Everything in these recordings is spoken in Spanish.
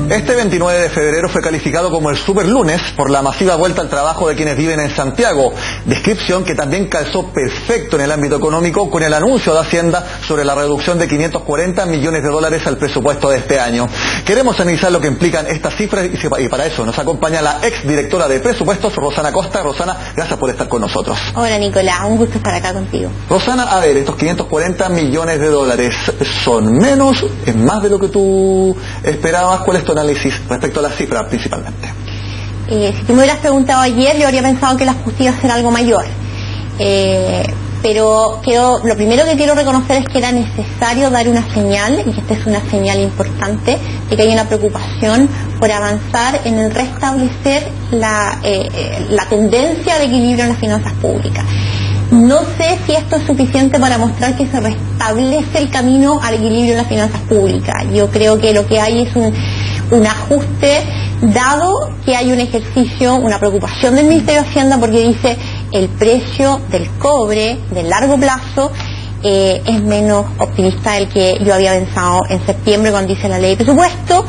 Este 29 de febrero fue calificado como el superlunes por la masiva vuelta al trabajo de quienes viven en Santiago, descripción que también calzó perfecto en el ámbito económico con el anuncio de Hacienda sobre la reducción de 540 millones de dólares al presupuesto de este año. Queremos analizar lo que implican estas cifras y para eso nos acompaña la exdirectora de presupuestos, Rosana Costa. Rosana, gracias por estar con nosotros. Hola Nicolás, un gusto estar acá contigo. Rosana, a ver, estos 540 millones de dólares, ¿son menos? ¿Es más de lo que tú esperabas? ¿Cuál es tu análisis respecto a las cifras principalmente? Si tú me hubieras preguntado ayer, yo habría pensado que la justicia iba a ser algo mayor. Pero lo primero que quiero reconocer es que era necesario dar una señal, y esta es una señal importante, de que hay una preocupación por avanzar en el restablecer la tendencia de equilibrio en las finanzas públicas. No sé si esto es suficiente para mostrar que se restablece el camino al equilibrio en las finanzas públicas. Yo creo que lo que hay es un ajuste, dado que hay un ejercicio, una preocupación del Ministerio de Hacienda, porque dice el precio del cobre de largo plazo es menos optimista del que yo había pensado en septiembre cuando hice la ley de presupuesto.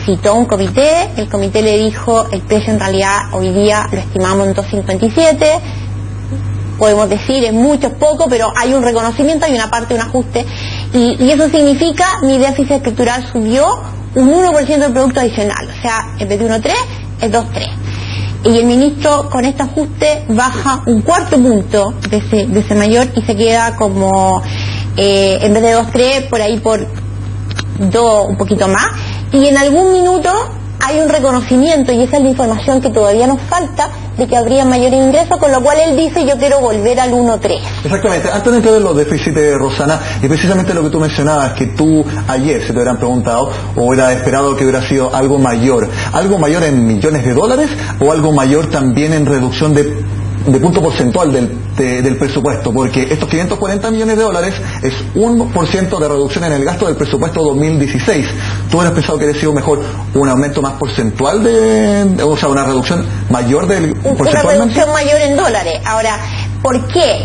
Citó un comité, el comité le dijo el precio en realidad hoy día lo estimamos en 2.57, podemos decir es mucho, es poco, pero hay un reconocimiento, hay una parte, un ajuste, y eso significa mi déficit estructural subió un 1% del producto adicional, o sea, en vez de 1.3 es 2.3. Y el ministro con este ajuste baja un cuarto punto de ese mayor y se queda como, en vez de 2.3, por ahí por 2, un poquito más, y en algún minuto hay un reconocimiento, y esa es la información que todavía nos falta, de que habría mayores ingresos, con lo cual él dice yo quiero volver al 1.3. Exactamente. Antes de entrar en los déficits, Rosana, y precisamente lo que tú mencionabas, que tú ayer se te hubieran preguntado o hubiera esperado que hubiera sido algo mayor en millones de dólares o algo mayor también en reducción de punto porcentual del presupuesto, porque estos 540 millones de dólares es 1% de reducción en el gasto del presupuesto 2016. ¿Tú hubieras pensado que hubiera sido mejor un aumento más porcentual o sea, una reducción mayor del porcentualmente? Una reducción mayor en dólares. Ahora, ¿por qué?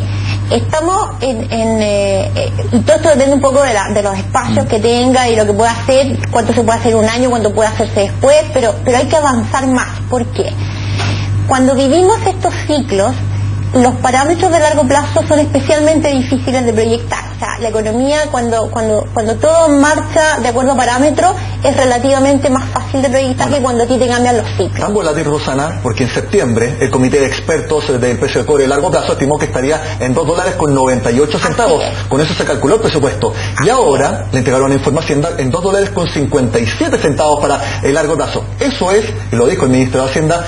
Estamos y todo esto depende un poco de los espacios que tenga y lo que pueda hacer, cuánto se puede hacer un año, cuánto puede hacerse después, pero hay que avanzar más. ¿Por qué? Cuando vivimos estos ciclos, los parámetros de largo plazo son especialmente difíciles de proyectar. O sea, la economía, cuando todo marcha de acuerdo a parámetros, es relativamente más fácil de proyectar que cuando a ti te cambian los ciclos. Ambos la de Rosana, porque en septiembre el comité de expertos del precio del cobre de largo plazo estimó que estaría en $2.98. Con eso se calculó el presupuesto. Y ahora le entregaron a Informa Hacienda en $2.57 para el largo plazo. Eso es, y lo dijo el ministro de Hacienda,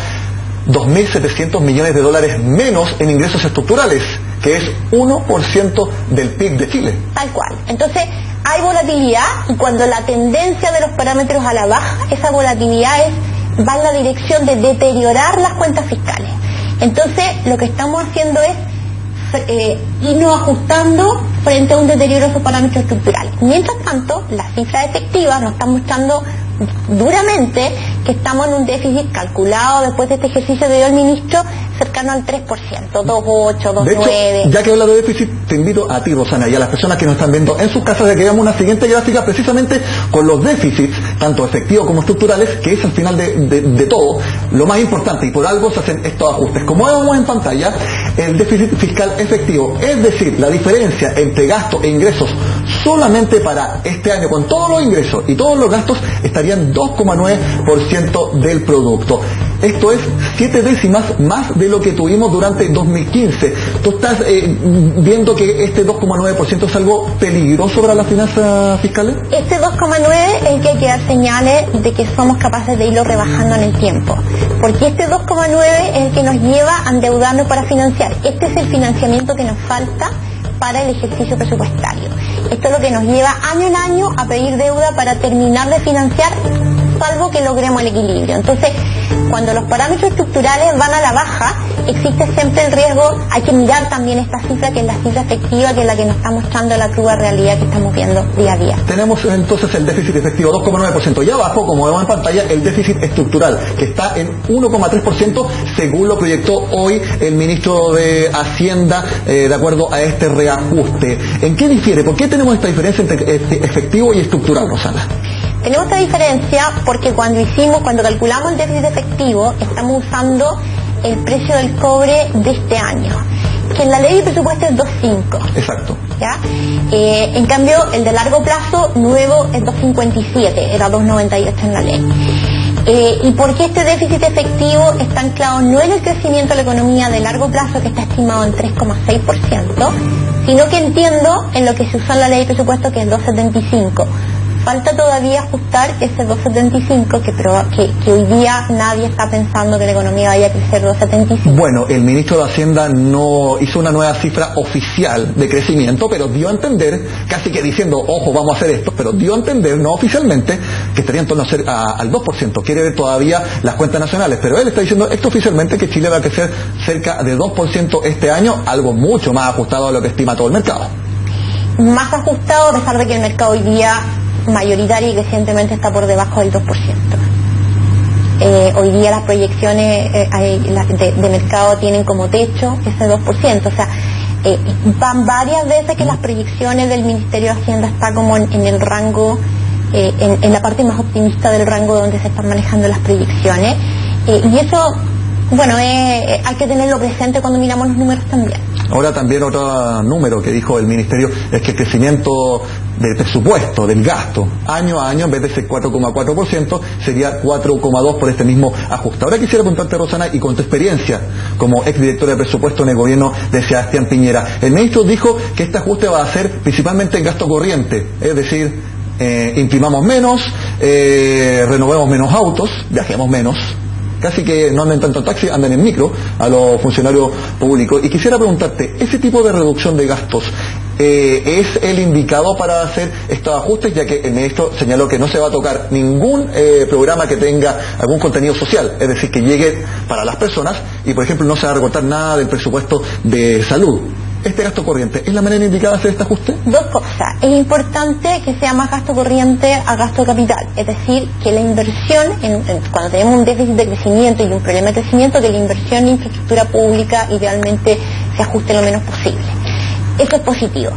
2.700 millones de dólares menos en ingresos estructurales, que es 1% del PIB de Chile. Tal cual. Entonces, hay volatilidad, y cuando la tendencia de los parámetros a la baja, esa volatilidad va en la dirección de deteriorar las cuentas fiscales. Entonces, lo que estamos haciendo es irnos ajustando frente a un deterioro de esos parámetros estructurales. Mientras tanto, las cifras efectivas nos están mostrando duramente que estamos en un déficit calculado después de este ejercicio que dio el ministro cercano al 3%, 2.8, 2.9. De hecho, ya que habla de déficit, te invito a ti, Rosana, y a las personas que nos están viendo en sus casas, de que veamos una siguiente gráfica precisamente con los déficits, tanto efectivos como estructurales, que es al final de todo lo más importante, y por algo se hacen estos ajustes. Como vemos en pantalla, el déficit fiscal efectivo, es decir, la diferencia entre gastos e ingresos solamente para este año, con todos los ingresos y todos los gastos, estarían 2,9% del producto. Esto es 7 décimas más de lo que tuvimos durante 2015. ¿Tú estás viendo que este 2,9% es algo peligroso para las finanzas fiscales? Este 2,9 es el que hay que dar señales de que somos capaces de irlo rebajando en el tiempo. Porque este 2,9 es el que nos lleva a endeudarnos para financiar. Este es el financiamiento que nos falta para el ejercicio presupuestario. Esto es lo que nos lleva año en año a pedir deuda para terminar de financiar, salvo que logremos el equilibrio. Entonces, cuando los parámetros estructurales van a la baja, existe siempre el riesgo, hay que mirar también esta cifra, que es la cifra efectiva, que es la que nos está mostrando la cruda realidad que estamos viendo día a día. Tenemos entonces el déficit efectivo 2,9%, y abajo, como vemos en pantalla, el déficit estructural, que está en 1,3% según lo proyectó hoy el ministro de Hacienda, de acuerdo a este reajuste. ¿En qué difiere? ¿Por qué tenemos esta diferencia entre efectivo y estructural, Rosana? Tenemos esta diferencia porque cuando calculamos el déficit efectivo, estamos usando el precio del cobre de este año, que en la ley de presupuesto es 2.5. Exacto. ¿Ya? En cambio, el de largo plazo nuevo es 2.57, era 2.98 en la ley. ¿Y por qué este déficit efectivo está anclado no en el crecimiento de la economía de largo plazo, que está estimado en 3,6%, sino que entiendo en lo que se usó en la ley de presupuesto, que es 2.75? Falta todavía ajustar ese 2.75 que hoy día nadie está pensando que la economía vaya a crecer 2.75. Bueno, el ministro de Hacienda no hizo una nueva cifra oficial de crecimiento, pero dio a entender, casi que diciendo, ojo, vamos a hacer esto, pero dio a entender, no oficialmente, que estaría en torno al 2%. Quiere ver todavía las cuentas nacionales, pero él está diciendo esto oficialmente, que Chile va a crecer cerca de 2% este año, algo mucho más ajustado a lo que estima todo el mercado. Más ajustado, a pesar de que el mercado hoy día mayoritaria y crecientemente está por debajo del 2%. Hoy día las proyecciones de mercado tienen como techo ese 2%, o sea, van varias veces que las proyecciones del Ministerio de Hacienda está como en el rango, en la parte más optimista del rango donde se están manejando las proyecciones, y eso, bueno, hay que tenerlo presente cuando miramos los números también. Ahora también otro número que dijo el Ministerio es que el crecimiento del presupuesto, del gasto, año a año, en vez de ser 4,4%, sería 4,2% por este mismo ajuste. Ahora quisiera preguntarte, Rosana, y con tu experiencia como exdirectora de presupuesto en el gobierno de Sebastián Piñera, el ministro dijo que este ajuste va a ser principalmente en gasto corriente, es decir, imprimamos menos, renovemos menos autos, viajemos menos, casi que no anden tanto en taxi, andan en micro a los funcionarios públicos. Y quisiera preguntarte, ¿ese tipo de reducción de gastos es el indicado para hacer estos ajustes, ya que el ministro señaló que no se va a tocar ningún programa que tenga algún contenido social, es decir, que llegue para las personas, y por ejemplo no se va a recortar nada del presupuesto de salud? ¿Este gasto corriente es la manera indicada de hacer este ajuste? Dos cosas. Es importante que sea más gasto corriente a gasto de capital. Es decir, que la inversión, cuando tenemos un déficit de crecimiento y un problema de crecimiento, que la inversión en infraestructura pública idealmente se ajuste lo menos posible. Eso es positivo.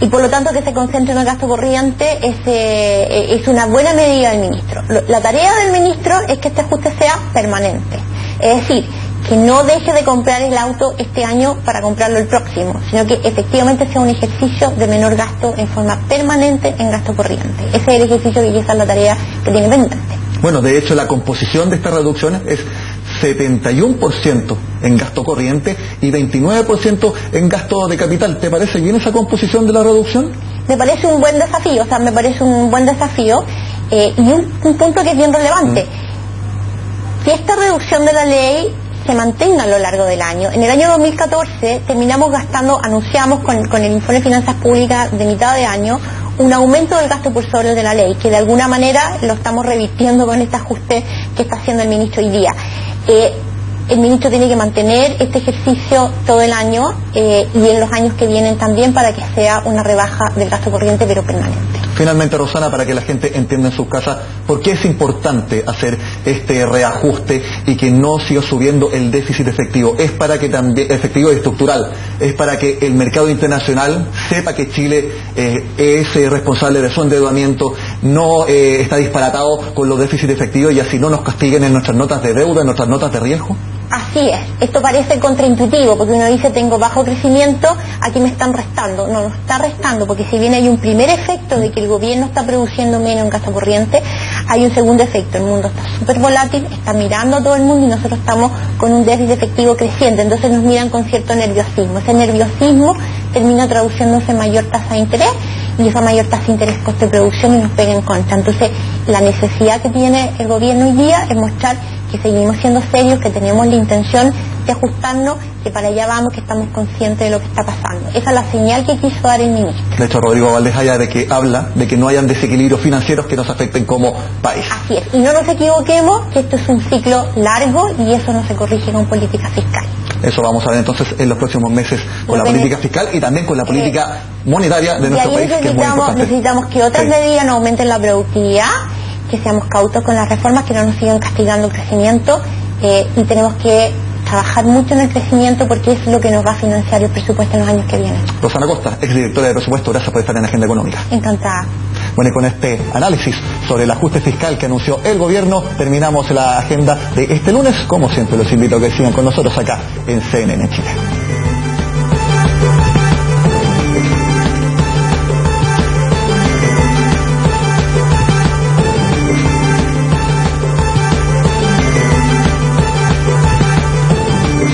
Y por lo tanto que se concentre en el gasto corriente es una buena medida del ministro. La tarea del ministro es que este ajuste sea permanente. Es decir, que no deje de comprar el auto este año para comprarlo el próximo, sino que efectivamente sea un ejercicio de menor gasto en forma permanente en gasto corriente. Ese es el ejercicio que quizás es la tarea que tiene pendiente. Bueno, de hecho la composición de estas reducciones es 71% en gasto corriente y 29% en gasto de capital. ¿Te parece bien esa composición de la reducción? Me parece un buen desafío, y un punto que es bien relevante. Que esta reducción de la ley se mantenga a lo largo del año. En el año 2014 terminamos gastando, anunciamos con el informe de finanzas públicas de mitad de año, un aumento del gasto por sobre de la ley, que de alguna manera lo estamos revirtiendo con este ajuste que está haciendo el ministro hoy día. El ministro tiene que mantener este ejercicio todo el año y en los años que vienen también, para que sea una rebaja del gasto corriente pero permanente. Finalmente, Rosana, para que la gente entienda en sus casas por qué es importante hacer este reajuste y que no siga subiendo el déficit efectivo. Es para que también, efectivo y estructural, es para que el mercado internacional sepa que Chile es responsable de su endeudamiento, no está disparatado con los déficits efectivos, y así no nos castiguen en nuestras notas de deuda, en nuestras notas de riesgo. Así es, esto parece contraintuitivo, porque uno dice tengo bajo crecimiento, aquí me están restando. No, nos está restando, porque si bien hay un primer efecto de que el gobierno está produciendo menos en gasto corriente, hay un segundo efecto. El mundo está súper volátil, está mirando a todo el mundo y nosotros estamos con un déficit efectivo creciente, entonces nos miran con cierto nerviosismo. Ese nerviosismo termina traduciéndose en mayor tasa de interés, y esa mayor tasa de interés coste de producción y nos pega en contra. Entonces la necesidad que tiene el gobierno hoy día es mostrar que seguimos siendo serios, que tenemos la intención de ajustarnos, que para allá vamos, que estamos conscientes de lo que está pasando. Esa es la señal que quiso dar el ministro. De hecho, Rodrigo Valdés de que habla de que no hayan desequilibrios financieros que nos afecten como país. Así es, y no nos equivoquemos, que esto es un ciclo largo y eso no se corrige con política fiscal. Eso vamos a ver entonces en los próximos meses con la política fiscal y también con la política monetaria de nuestro país, que es muy importante. Necesitamos que otras medidas no aumenten la productividad, que seamos cautos con las reformas, que no nos sigan castigando el crecimiento, y tenemos que trabajar mucho en el crecimiento porque es lo que nos va a financiar el presupuesto en los años que vienen. Rosana Costa, exdirectora de presupuesto, gracias por estar en Agenda Económica. Encantada. Bueno, y con este análisis sobre el ajuste fiscal que anunció el gobierno, terminamos la agenda de este lunes. Como siempre, los invito a que sigan con nosotros acá en CNN Chile.